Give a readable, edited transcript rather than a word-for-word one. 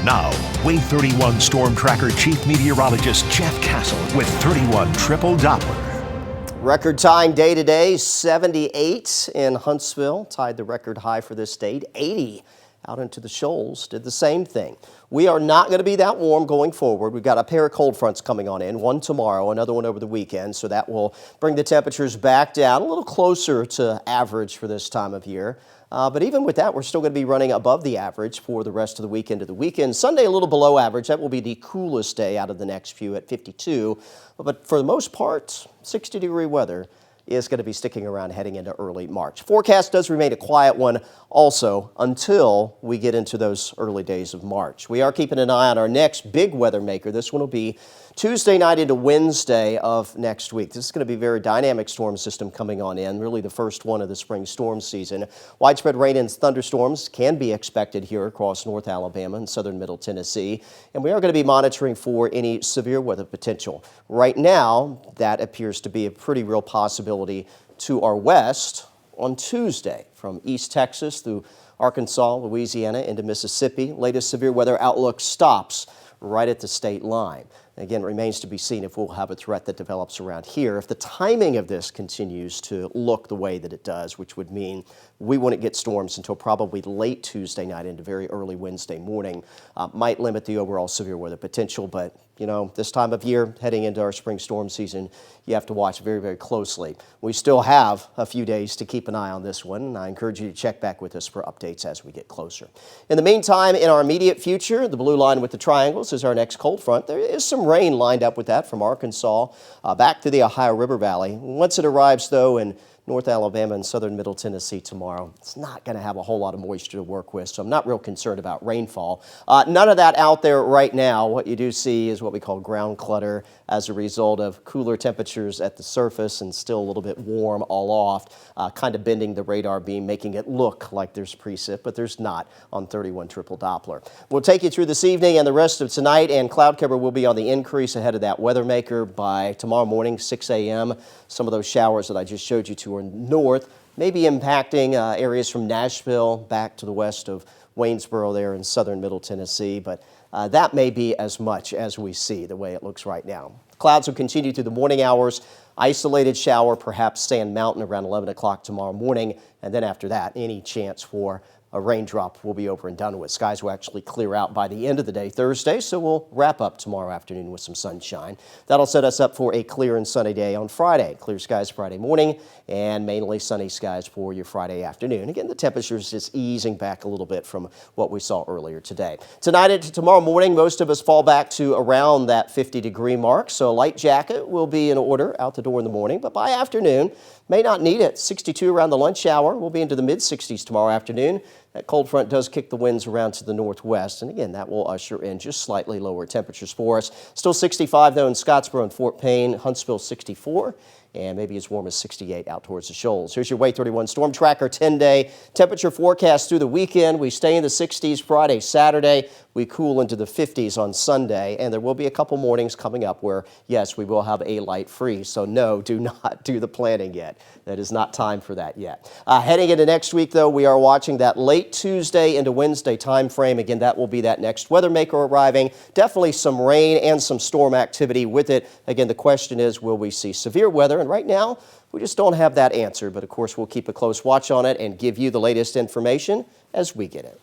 Now, Wave 31 Storm Tracker Chief Meteorologist Jeff Castle with 31 Triple Doppler. Record-tying day today, 78 in Huntsville, tied the record high for this state. 80 out into the Shoals did the same thing. We are not going to be that warm going forward. We've got a pair of cold fronts coming on in, one tomorrow, another one over the weekend, so that will bring the temperatures back down a little closer to average for this time of year. But even with that, we're still going to be running above the average for the rest of the weekend to the weekend. Sunday, a little below average. That will be the coolest day out of the next few at 52. But for the most part, 60-degree weather is going to be sticking around heading into early March. Forecast does remain a quiet one also until we get into those early days of March. We are keeping an eye on our next big weather maker. This one will be Tuesday night into Wednesday of next week. This is going to be a very dynamic storm system coming on in, really the first one of the spring storm season. Widespread rain and thunderstorms can be expected here across North Alabama and southern Middle Tennessee, and we are going to be monitoring for any severe weather potential. Right now, that appears to be a pretty real possibility to our west on Tuesday from East Texas through Arkansas, Louisiana, into Mississippi. Latest severe weather outlook stops right at the state line. Again, it remains to be seen if we'll have a threat that develops around here. If the timing of this continues to look the way that it does, which would mean we wouldn't get storms until probably late Tuesday night into very early Wednesday morning, might limit the overall severe weather potential. But, you know, this time of year, heading into our spring storm season, you have to watch very, very closely. We still have a few days to keep an eye on this one, and I encourage you to check back with us for updates as we get closer. In the meantime, in our immediate future, the blue line with the triangles is our next cold front. There is some rain lined up with that from Arkansas back to the Ohio River Valley. Once it arrives, though, in North Alabama and southern Middle Tennessee tomorrow, it's not going to have a whole lot of moisture to work with, so I'm not real concerned about rainfall. None of that out there right now. What you do see is what we call ground clutter as a result of cooler temperatures at the surface and still a little bit warm all off, kind of bending the radar beam, making it look like there's precip, but there's not on 31 Triple Doppler. We'll take you through this evening and the rest of tonight, and cloud cover will be on the increase ahead of that weather maker by tomorrow morning, 6 a.m. Some of those showers that I just showed you to are north, maybe impacting areas from Nashville back to the west of Waynesboro there in southern Middle Tennessee, but that may be as much as we see the way it looks right now. Clouds will continue through the morning hours. Isolated shower, perhaps Sand Mountain around 11 o'clock tomorrow morning, and then after that, any chance for a raindrop will be over and done with. Skies will actually clear out by the end of the day Thursday, so we'll wrap up tomorrow afternoon with some sunshine. That'll set us up for a clear and sunny day on Friday. Clear skies Friday morning and mainly sunny skies for your Friday afternoon. Again, the temperature's just easing back a little bit from what we saw earlier today. Tonight into tomorrow morning, most of us fall back to around that 50-degree mark, so a light jacket will be in order out the door in the morning, but by afternoon, may not need it. 62 around the lunch hour. We'll be into the mid-60s tomorrow afternoon. That cold front does kick the winds around to the northwest, and again, that will usher in just slightly lower temperatures for us. Still 65, though, in Scottsboro and Fort Payne. Huntsville, 64. And maybe as warm as 68 out towards the Shoals. Here's your Wave 31 Storm Tracker 10-day temperature forecast through the weekend. We stay in the 60s Friday, Saturday. We cool into the 50s on Sunday, and there will be a couple mornings coming up where, yes, we will have a light freeze. So no, do not do the planning yet. That is not time for that yet. Heading into next week, though, we are watching that late Tuesday into Wednesday time frame. Again, that will be that next weather maker arriving. Definitely some rain and some storm activity with it. Again, the question is, will we see severe weather? And right now, we just don't have that answer. But of course, we'll keep a close watch on it and give you the latest information as we get it.